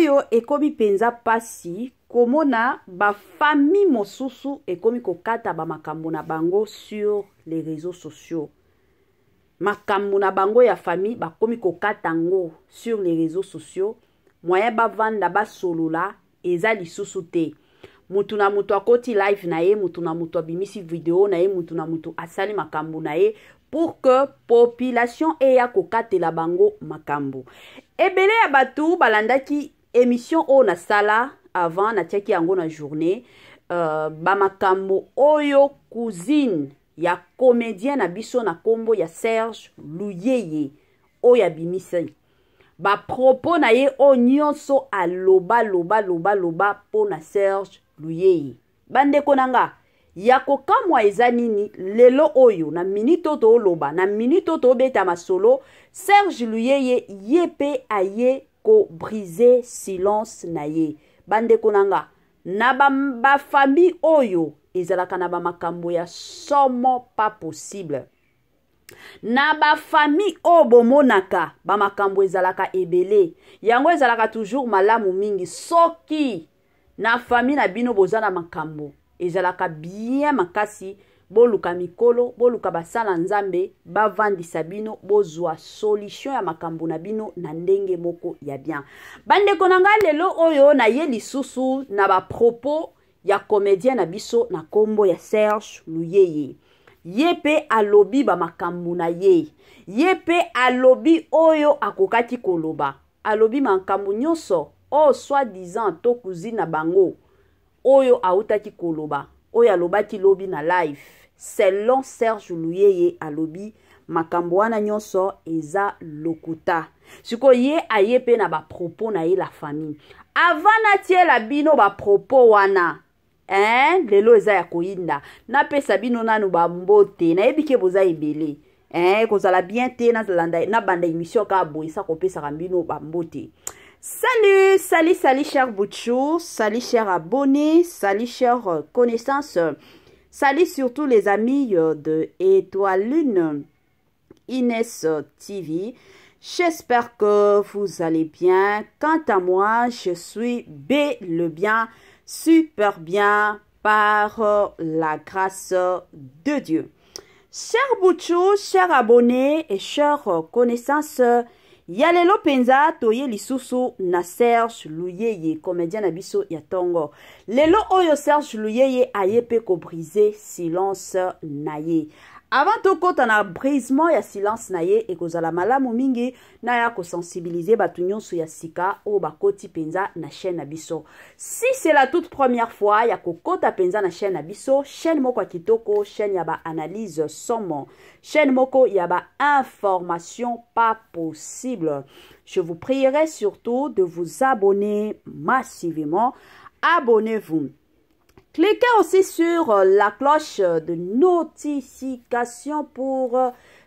oyo ekomi penza pasi komona ba famille mosusu ekomi kokata ba makambo na bango sur les réseaux sociaux. Makambo na bango ya famille bakomi kokata ngo sur les réseaux sociaux. Moyen bavanda basolola eza lisusu te. Mutu na mutu akoti live na ye, mutu na mutu abimisi video na ye, mutu na mutu asali makambo na ye pour que population eya kokatela bango makambo. Ebele ya batu balandaki émission o na sala avant na tiaki yango na journée ba makambo oyo cousine ya comédien na biso na kombo ya Serge Luyeye oyo abimisi. Ba propos na ye o nyonso aloba loba po na Serge Luyeye. Bandeko nanga ya kokamwa eza nini lelo oyo na minito to loba na minito to beta masolo Serge Luyeye yepe aye ko briser silence na ye. Bandeko nanga na ba famille oyo ezalaka na ba makambo ya somo pas possible. Na ba famille o bomonaka ba makambo ezalaka ebele. Yango ezalaka toujours malamu mingi soki na famille na bino bozana makambo ezalaka bien makasi boluka mikolo boluka basala nzambe bavandisa bino bozwa solution ya makambo na bino na ndenge moko ya bien. Bandeko nanga lelo oyo na ye lisusu na ba propos ya comédien na biso na kombo ya Serge Luyeye. Yepe alobi ba makambo na ye. Yepe alobi oyo akokati koloba. Alobi makambo nyonso o soi-disant to cousine na bango oyo autaki koloba. Oyo alobaki lobi na live. Selon Serge Luyeye alobi makambo wana nyonso eza lokuta. Siko ye ayepe na ba propos na ye la famille. Avant na tie la bino ba propos wana. Lelo eza ya koinda. Na pesa bino nanu ba mbote. Na ebike boza ebele. Kozala bien te na banda émission ka boisa kopesa kambino ba mbote. Salut chers boutchous, salut chers abonnés, salut chers connaissances, salut surtout les amis de Étoile Lune Inès TV. J'espère que vous allez bien. Quant à moi, je suis le bien, super bien par la grâce de Dieu. Chers boutchous, chers abonnés et chers connaissances, Yalelo penza toye lisusu na Serge Luyeye, comédien na biso ya tongo. Lelo oyo Serge Luyeye ayepe ko briser silence na ye. Avant to kota na brisement ya silence na ye ekozala malamu mingi na ya ko sensibiliser batu nyonso ya sika o bakoti penza na chaîne na biso. Si c'est la toute première fois ya ko kota penza na chaîne na biso, chaîne moko kitoko, chaîne ya ba analyse somo, chaîne moko ya ba information pas possible. Je vous prierai surtout de vous abonner massivement. Abonnez-vous. Cliquez aussi sur la cloche de notification pour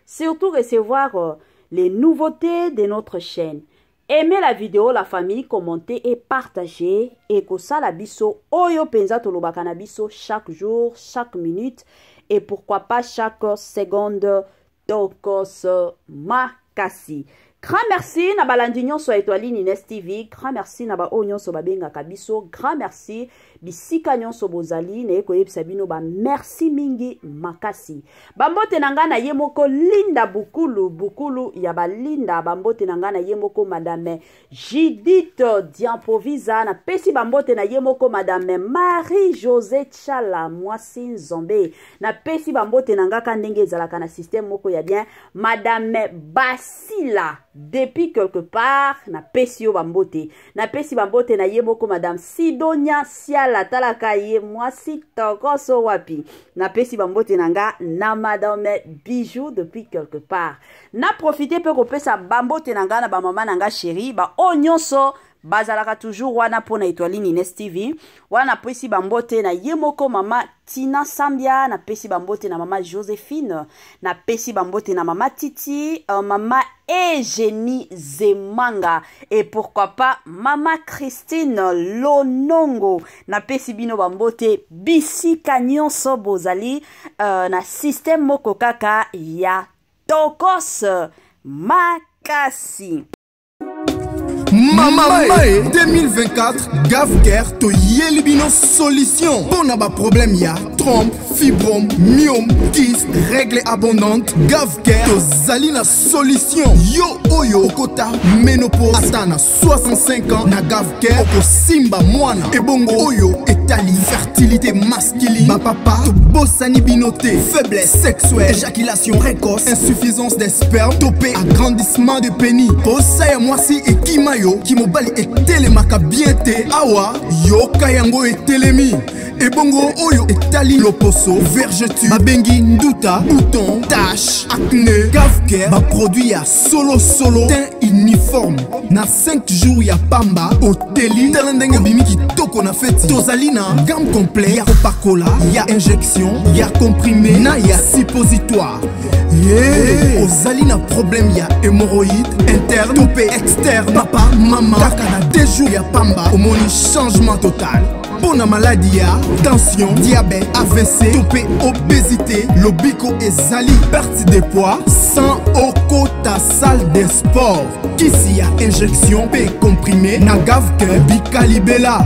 surtout recevoir les nouveautés de notre chaîne. Aimez la vidéo, la famille, commentez et partagez. Et kosala biso oyo penza tolobaka na biso chaque jour, chaque minute et pourquoi pas chaque seconde tokos makasi. Grand merci na balandi nyonso Étoile Lune Inès TV. Grand merci na ba o nyonso babenga kabiso. Grand merci bisika nyonso bozali na ekoyebisa bino ba merci mingi makasi. Bambote nanga na ye moko Linda Bukulu ya ba Linda bambote nanga na ye moko Madame Judith Diamprovisa na pesi bambote na ye moko Madame Marie-Josée Chala Mwasi Nzombe na pesi bambote nanga kandenge ezalaka na système moko ya bien Madame Basila depuis quelque part na pesi yo bambote na pesi bambote na ye moko Madame Sidonia Siala talaka ye mwasi tokoso wapi na pesi bambote nanga na Madame Bijou depuis quelque part na profiter pe kopesa bambote nanga na ba mama nanga chérie ba o nyonso bazalaka toujours wana pona Étoile Lune Inès TV wana pesi bambote na ye moko mama Tina Sambia na pesi bambote na mama Joséphine na pesi bambote na mama Titi mama Eugénie Zemanga et pourquoi pas mama Christine Lonongo na pesi bino bambote bisika nyonso bozali na système moko kaka ya tokos makasi. Mamae 2024 Gavker to Yelibino solution. Pour n'aba problème ya trompe, fibrome, myome, kyste, règle abondante. Gavker to Zalina solution. Yo oyo okota ménopause atana 65 ans na Gavker oko simba mwana. Ebongo oyo etali fertilité masculine. Ma papa to bossani binoté, faiblesse sexuelle, éjaculation précoce, insuffisance des spermes, topé agrandissement de pénis. Posaya mwasi et kimayo, kimobali et telemaka bienté. Awa, yo kayango et telemi. Ebongo oyo etali loposo, vergeture, babengi nduta, bouton, tache, acné. Gavker, ba produit ya solo teint uniforme. Na 5 jours ya pamba, oteli, talendenge bimiki toko na feti. Tozalina, gamme complet, ya Coca-Cola, ya injection, ya comprimé, na ya suppositoire. Yeah. Ozalina problème ya hémorroïde, interne, topé, externe. Papa, maman, kaka na 2 jours ya pamba, omoni changement total. Pour la maladie, tension, diabète, AVC, topé, obésité, lobico et zali, perte de poids, sans okota salle de sport. Kisi a injection, P comprimé, na Gavker, bikalibela.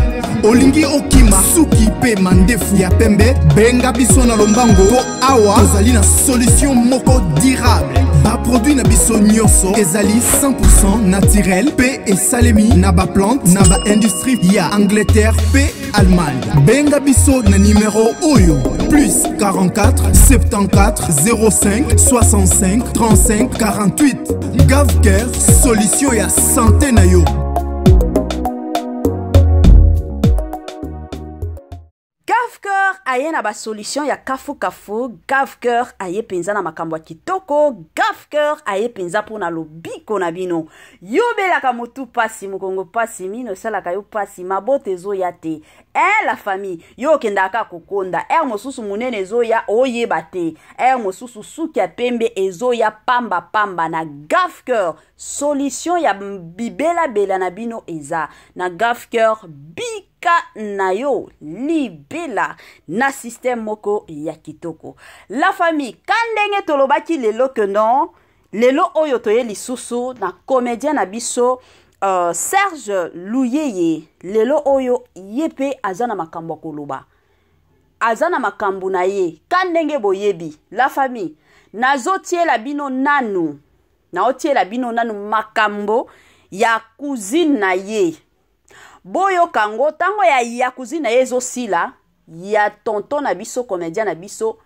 Olingi okima, suki pe mandefu ya pembe, benga biso na lombango, po awa, ozali na solution moko durable. Ba produit na biso nyonso, ezali 100% naturel, P et salemi, na ba plante, na ba industrie, ya Angleterre, P Allemagne. Benga biso na numéro oyo, plus 44 74 05 65 35 48. Gavker, solution ya santé na yo. Gavker aye na ba solution ya kafu. Gavker aye penza na makambo ya kitoko. Gavker aye penza pona lobiko na bino. Yobelaka motu pasi mokongo pasi mino salaka yo pasi mabote zo ya te. La famille yo kendaka kokonda. Mosusu munene zo ya oyeba te. Mosusu suki ya pembe ezo ya pamba na Gavker. Solution ya bibela bela na bino eza na Gavker bika na yo libela na système moko ya kitoko. La famille kandenge tolobaki lelo que non lelo oyo toye lisusu na comédien na biso Serge Luyeye lelo oyo yepe azana makambo koloba azana makambo na ye kandenge boyebi. La famille nazotie la bino nanu na otie la bino nanu makambo ya cousine na ye boyo kango tango ya cousine na ye zo sila ya tonton na biso comédien na biso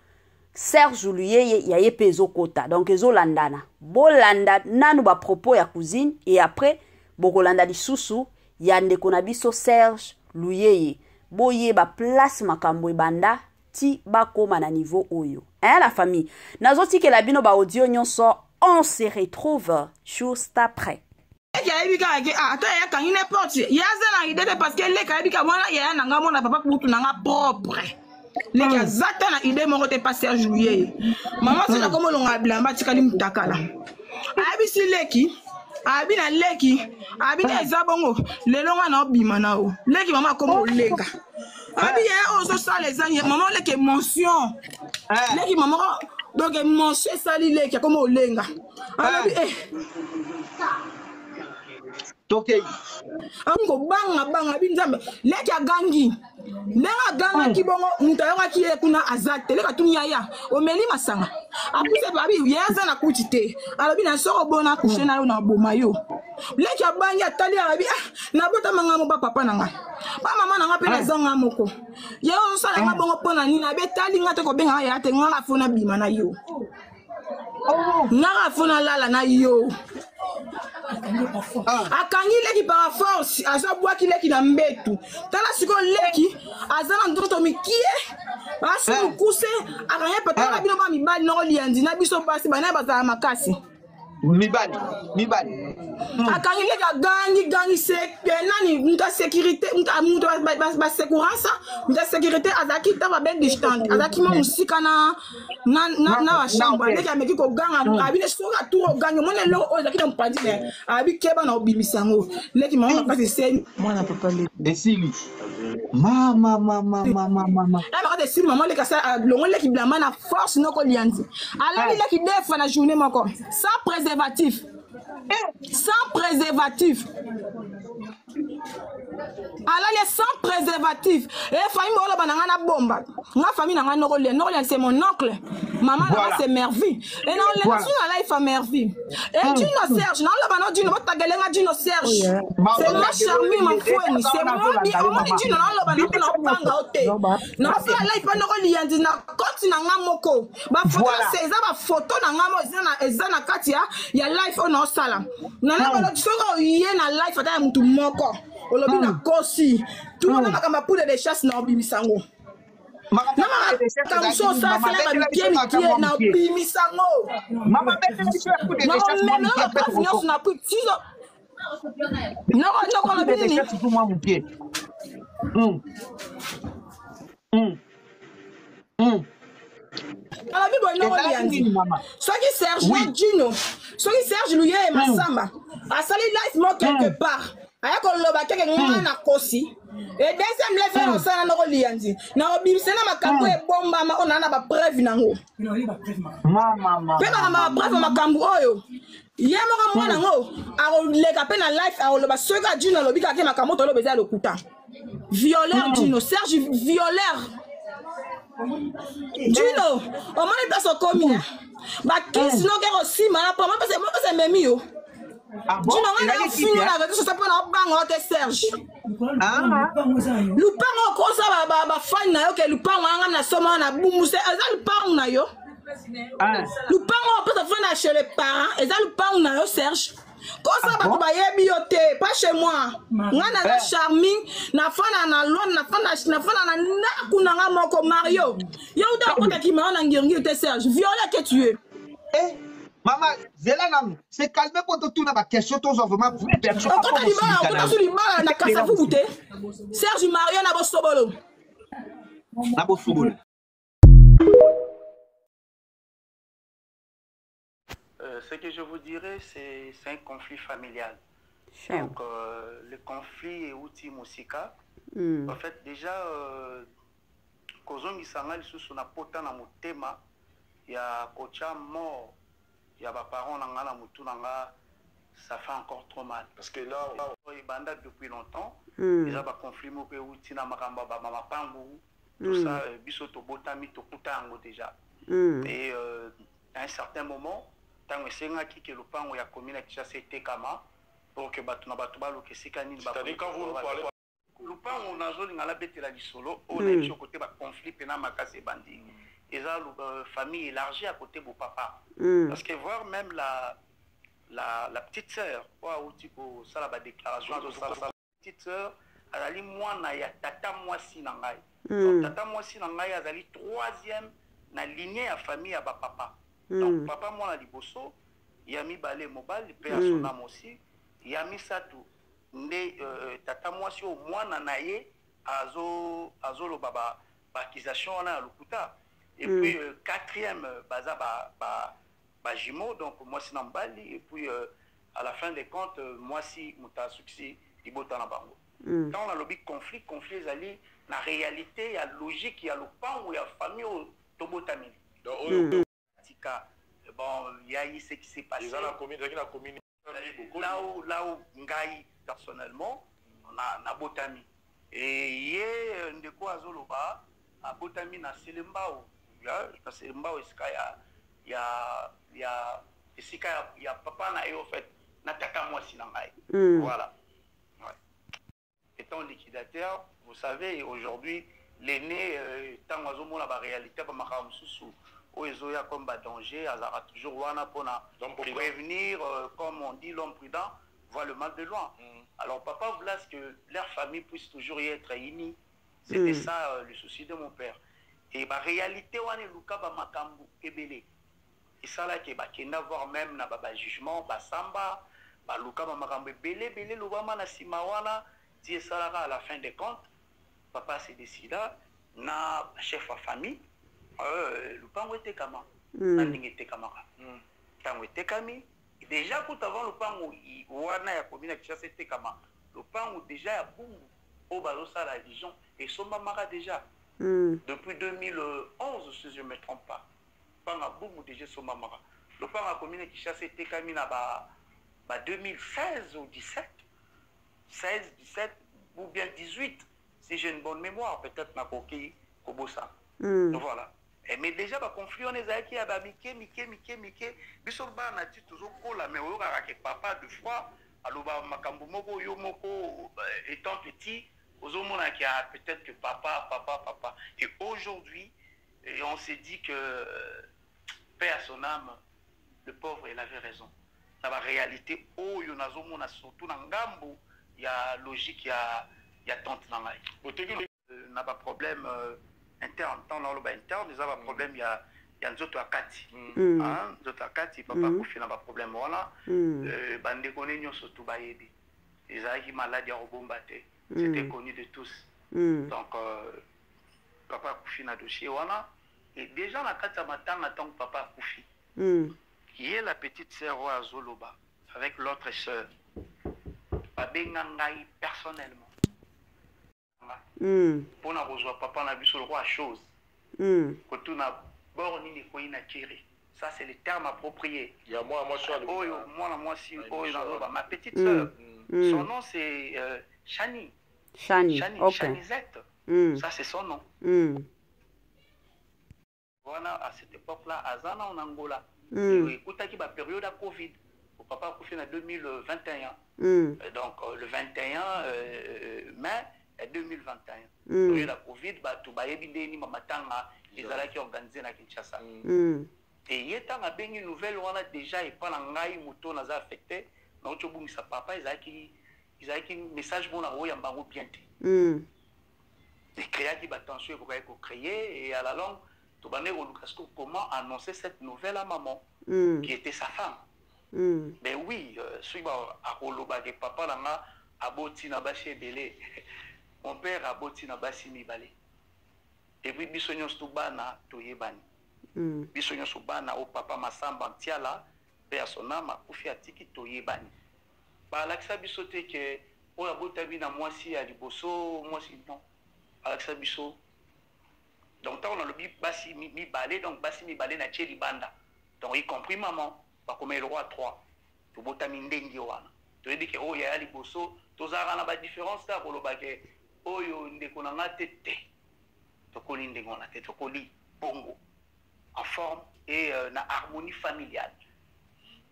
Serge Luyeye ya ye pezo kota donc ezo landana bolanda nanu ba propos ya cousine et après bokolanda lisusu ya ndeko na biso Serge Luyeye boye ba place makambo ebanda ti bakoma na niveau oyo la famille nazoti ke la bino ba audio nyonso. On se retrouve juste après. Parce que les Kaibika, moi, il y a un gamin, papa, pour tout propre. Les gars, Zatan, idée, mon côté passé à juillet. Maman, c'est là comme on a blâmé, tu as takala. Abisi leki, abina leki, abina zabongo, les longs en bimanao. Leki, maman, comme on lega. Abina, on se sent les années, maman, leki, mention. Leki, maman, donc, mention, sali leki, comme on lenga. Toke. Ango banga binzambe leki agangi lenga ganga kibongo mutayonga kiye kuna azate leka tunya ya omeli masanga apuse babi yeza na kutite alobi na soko bona kushena yo na boma yo leki abangi atali abi na bota manga mo papa nanga ba mama nanga pe na zanga moko ye o sala nga bongo pona ni na betali nga te ko benga ya te nga fona bima na yo nga fona lala na yo. Akangi leki par force aza bwaki leki na mbetu tala siko leki azana ndoto mikie asu kuse akanya patala bino ba mibali no liandi na biso pasi bana bazala makasi mibali akangi leki gangi sek nani muta sécurité muta ba sécurité muta sécurité azaki taba ben distante azaki mo musika na wa chambre leki ameki ko ganga abine soka tour gangi mona lo ozaki na mpandi ne abi keba na obimisango leki mama pasi seli mwana papa le desili mama la de sili mama leki sa longo leki blama na force noko liandi ala leki defa na journée moko sans préservatif alali sans préservatif et famille bolo bananga na bomba nga famille nanga Norolia c'est mon oncle maman là c'est Mervi et non les nations là il fait Mervi et Dino Serge non là bano Dino batagelenga Dino Serge c'est moi Charmi ma foueni c'est moi bi on dit Dino non là bano na panga ote non ça là il fait Norolia ndina compte na nga moko ba photo c'est ça ba photo na nga mo ezana katia ya life on sala nana bano tsoko yé na life ata mutu moko olobi na kosi tout le monde makamba poule de chasse na obimisango comme ça ça c'est la pied na obimisango Maman bête de chasse poule de chasse moi mon pied na petit non on a bien chasse pour moi mon pied ala bibo no olianzi soki Serge Dino soki Serge Louye et Massamba asali life mo quelque part aya koloba keke ngana na kosi et deuxième level on sana no olianzi na obimsena makambo e bomba ma ona na ba preuve nango mama pena ma preuve makambo oyo ye mo mwana ngo akoleka pe na life akoloba soki Dino lobi kake makambo to lobeza lokuta violeur Dino Serge violeur Dino, on m'a dit ça comme ça. Bah qui sinon que aussi malade pour moi parce que moi c'est même yo. Dino on a fini avec ça pour na bango te Serge. Lupango ko ça ba fan na yo ke lupango anga na soma na bumu c'est ça lupango na yo. Lupango peut se faire chez les parents, et ça lupango na yo Serge. Kosa ba ba yebi yo te pas chez moi ngana na charming na fana na lon na fana na kuna nga moko Mario yo da ko ta ki ma na ngirngi te Serge violet que tu es maman Zelanam c'est calme pour tout na ba question tous vraiment vous personne ko ta di ba sur ba na kasa fu bute Serge Mario na bo sobolo Ce que je vous dirais, c'est un conflit familial. Donc, le conflit est outil musika. En fait, déjà, Kozongi Sangal sous na pota na mutema, il y a kocha mort, il y a parents na mutu nanga, ça fait encore trop mal. Parce que là, il banda depuis longtemps. Déjà, ba conflit mo pe outil na makamba ba mama pangu, tout ça, bisoto botami to kutango déjà. Et à un certain moment, tant que c'est que le pan où il y a commune qui chasse kama pour que batu na batu ba lokesika ni ba. C'est-à-dire quand vous parlez le pan on a zone ngala bete la disolo on est sur côté ba conflit pena makase bandi et ça famille élargie à côté de papa parce que voir même la petite sœur ou tipo ça la déclaration de ça la petite sœur azali mwana ya tata mwasi na ngai tata mwasi na ngai azali troisième na lignée ya famille ya ba papa. Donc, papa, moi, liboso, yami balé mobile, père son âme aussi, yami satou, ne tata moi si au moins nanaye, azo lo baba, accusation on a l'okuta. Et puis, quatrième, baza ba jumeau, donc moi si nambali, et puis, à la fin des comptes, moi si mouta succès, ibota na bango. Quand on a le big conflit, zali, la réalité, il y a logique, il y a le pan ou il y a famille au tobotami. Bon, il y a eu ce qui s'est passé. Là où Ngaï, personnellement, on a Botami. Et hier, on a quoi à Zoloba, à Botami, na Selembao. Na Selembao, il y a papa na en fait, n'attaque moi si voilà. Étant liquidateur, vous savez, aujourd'hui, l'aîné, tant que la réalité, Oezoya comme danger, Azara toujours wana pour prévenir, comme on dit, l'homme prudent voit le mal de loin. Alors papa voulait que leur famille puisse toujours y être unie. C'était ça le souci de mon père. Et la réalité, on est Luka Bamakambu Ebele. Et ça là qui est voir même na baba jugement, Basamba, Luka Bamakambu Ebele, Bele, Lubama na Simawana, dit ça là à la fin des comptes. Papa s'est décidé, na chef de famille. Le pan était comment? Était comment? Tant était kami. Déjà pour avant le pan où wana ya commune qui chasse était comment? Le pan où déjà ya boum au balosa la religion et son mamara déjà depuis 2011 si je ne me trompe pas. Pan a boum déjà son mamara. Le pan a commune qui chasse était kami na ba 2016 ou 17 16 17 ou bien 18, si j'ai une bonne mémoire, peut-être na koki kobosa. Donc voilà. Mais déjà, le conflit, on est qui a Mike. Biso ba na ti toujours kola, mais on a papa deux fois. Alors, makambo moko yo moko étant petit, aux hommes qui a peut-être que papa. Et aujourd'hui, on s'est dit que paix à son âme, le pauvre, il avait raison. Dans la réalité, oh, il y a surtout dans Ngambo, il y a logique, il y a tante dans la vie. On n'a pas de problème interne. Tant dans le bas interne, nous avons un problème, il y a des autres à Kati. Des autres à Kati, papa Koufi n'a pas de problème. Voilà. Bande connaît surtout Bayebi. Les gens malades à Robombate. C'était connu de tous. Donc, papa Koufi n'a dossier. Voilà. Et déjà, la Kati attend papa Koufi. Qui est la petite sœur à Zoloba, avec l'autre sœur. Babengangai personnellement. Pour nous rejoindre, papa n'a vu sur le roi chose. Quand on a borni les coins à tirer. Ça, c'est le terme approprié. Il y a moi, ma petite sœur. Son nom, c'est Chani. Chanizette. Ça, c'est son nom. Voilà, à cette époque-là, à Zana, en Angola. Écoutez, il y a une période de Covid. Au papa a fait en 2021. Donc, le 21 mai 2021. Période de Covid, tout le monde a été organisé à Kinshasa. Et il y a une nouvelle, on a déjà, et pas l'angaï, mouton, on a affecté. Mais on a dit que papa, ils ont un message bon à Oyambango bien. Les créateurs qui attention pour créer, et à la longue, comment annoncer cette nouvelle à maman, qui était sa femme. Mais oui, papa a boti na bashi belé. Mon père a boti na bashi mibale. Et puis bisognos tubana toyebani. Bisognos tubana au papa masamba tiala, persona ma kufi atiki toyebani. Ba laksa bisote que o la botabi na mwasi ya liboso, mwasi non. Alaksa biso. Donc, on a le basi mi balé, donc basi mi balé na tcheli banda. Donc, y compris maman, pas comme le roi 3. Tu botas mindengi wana. Tu dis que oh y a les bosso, tous a na ba différence là pour le baguette. Oh yo ndeko na tete. To koli ndeko na tete, to koli bongo en forme et na harmonie familiale.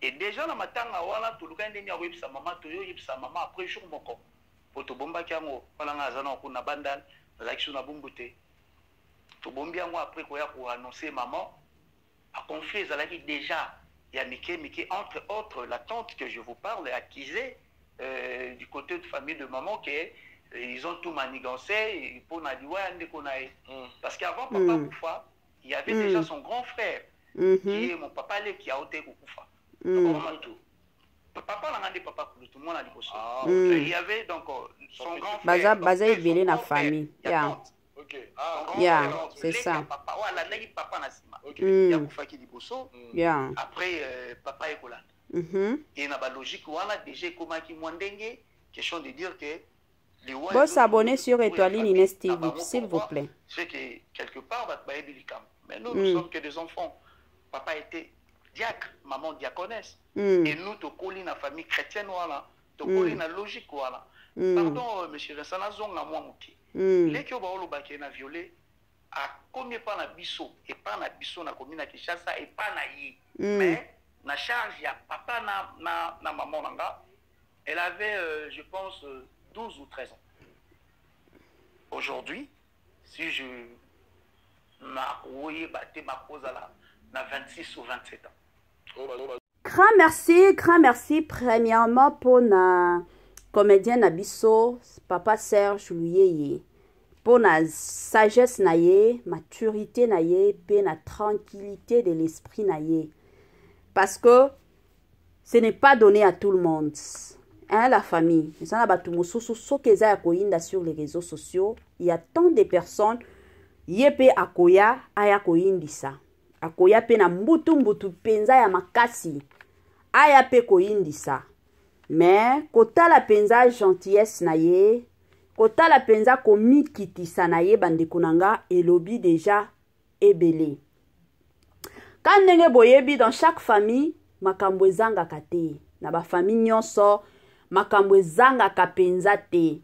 Et déjà na matanga wana to luka ndeni ya sa maman to yo yipsa maman après jour moko. Pour to bomba kango, pala nga zana ko na bandal, la action na bumbuté. Tout bon bien moi après quoi pour annoncer maman a confié Zalaki déjà il y a Mike entre autres la tante que je vous parle accusée du côté de famille de maman que ils ont tout manigancé pour n'a dit ouais parce qu'avant papa Koufa il y avait déjà son grand frère qui est mon papa qui a ôté Koufa papa n'a pas papa tout le monde a dit il y avait donc son grand frère basé belé na famille okay. C'est ça. Papa, papa après, papa est collant. Et dans la logique, on a déjà question de dire que les bon s'abonner sur Étoiline Inès TV, s'il vous plaît. C'est que quelque part, mais nous sommes que des enfants. Papa était diacre, maman diaconesse. Et nous, tu colles la famille chrétienne, tu colles la logique. Pardon, monsieur Ressana Zonga, moi, mouti. Les qui ont violé a commis pas na biso et pas na biso na commune à Kinshasa et pas na yi. Mais na charge il y a papa na maman nanga. Elle avait je pense 12 ou 13 ans. Aujourd'hui, si je m'a battu ma cause à la 26 ou 27 ans. Grand merci premièrement pour na comédien Nabiso, papa Serge Louyeye, pour la sagesse naye, maturité naye, et la tranquillité de l'esprit naye. Parce que ce n'est pas donné à tout le monde. Hein, la famille. Sur les réseaux sociaux, il y a tant de personnes yepe akoya aya koyindisa. Akoya pe na mbutu penza ya makasi. Aya pe koyindisa. Mais kota la penza gentillesse na ye, kota la penza komikitisa na ye bandeko nanga elobi déjà ebele. Quand ndenge boyebi dans chaque famille makambo ezangaka te. Na ba famille nyonso makambo ezangaka penza te.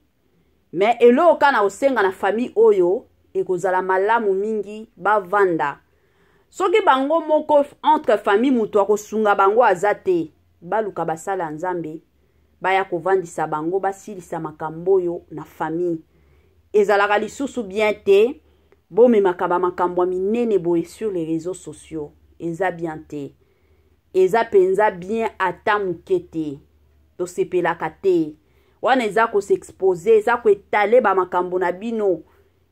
mais elo kana osenga na famille oyo ekozala malamu mingi bavanda soki bango moko entre famille mutu akosunga bango azate baluka basala nzambe baya kovandisa bango basilisa makambo oyo na famille ezalaka lisusu bien te bomemaka bamakambo minene boye sur les réseaux sociaux eza bien te eza penza bien ata muke te tosepelaka te wana eza s'exposer eza koetale bamakambo na bino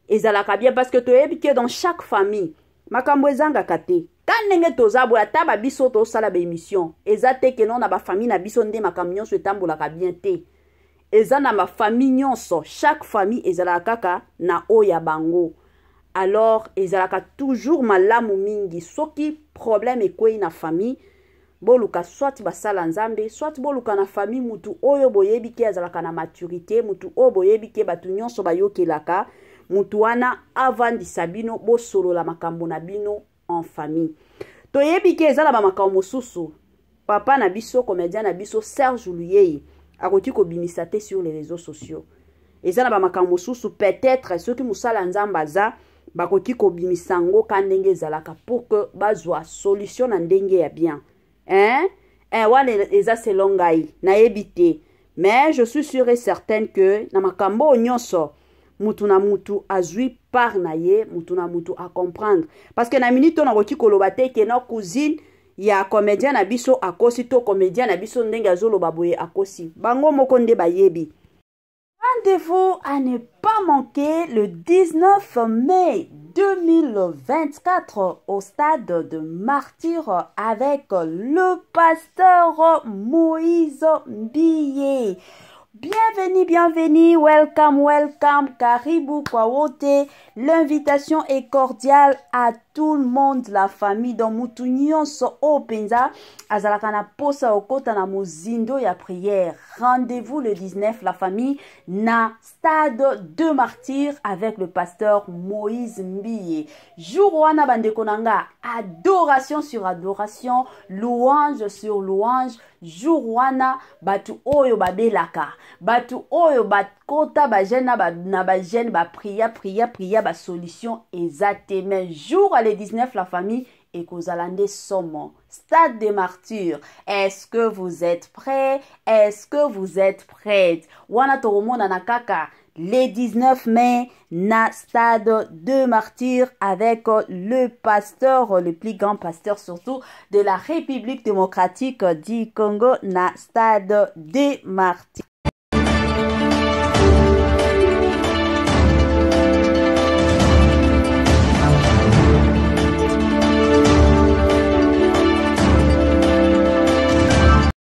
ezalaka bien parce que toyebi ke dans chaque famille makambo ezangaka te ka ndenge toza boye ata babiso tosala baémission eza te ke non na bafamille na biso nde makambo nyonso etambolaka bien te eza na bafamille nyonso chaque famille ezalaka kaka na oya bango alors ezalaka toujours malamu mingi soki problème ekwei na famille boluka soit basala nzambe soit boluka na famille mutu oyo boyebi ke azalaka na maturité mutu oyo boyebi ke batu nyonso bayokelaka mutu wana avandisa bino bosolola makambo na bino en famille toyebi ke ezala bamakambo mosusu papa na biso comédien na biso Serge Luyei akoki kobimisa te sur les réseaux sociaux ezala bamakambo mosusu peut-être soki musala nzambe aza bakoki kobimisa ngo ka ndenge ezalaka pour que bazwa solution na ndenge ya bien wana eza selon ngai nayebi te mais je suis sûre et certaine que na makambo nyonso mutu na mutu azwi par na ye mutu na mutu a comprendre parce que na minute na koki koloba te ke na cousine ya comédien na biso akosi to comédien na biso ndenge azoloba boye akosi bango moko nde bayebi. Rendez-vous à ne pas manquer le 19 mai 2024 au stade de Martyr avec le pasteur Moïse Mbiye. Bienvenue, bienvenue, welcome, welcome, karibu kwa wote. L'invitation est cordiale à tout le monde, la famille dans mutu nyonso openza azalaka na posa okota na mozindo ya prière. Rendez-vous le 19 la famille na stade de Martyr avec le pasteur Moïse Mbiye. Jour wana bandeko nanga, adoration sur adoration, louange sur louange. Jour wana batu oyo babelaka, batu oyo bakota ba jeune na ba jeune ba priya ba solution ezate mais jour à le 19 la famille et kozalande somo stade des martyrs. Est-ce que vous êtes prêts? Est-ce que vous êtes prêtes? Wana toromona na kaka le 19 mai na stade de Martyr avec le pasteur, le plus grand pasteur surtout de la République démocratique du Congo na stade de Martyr.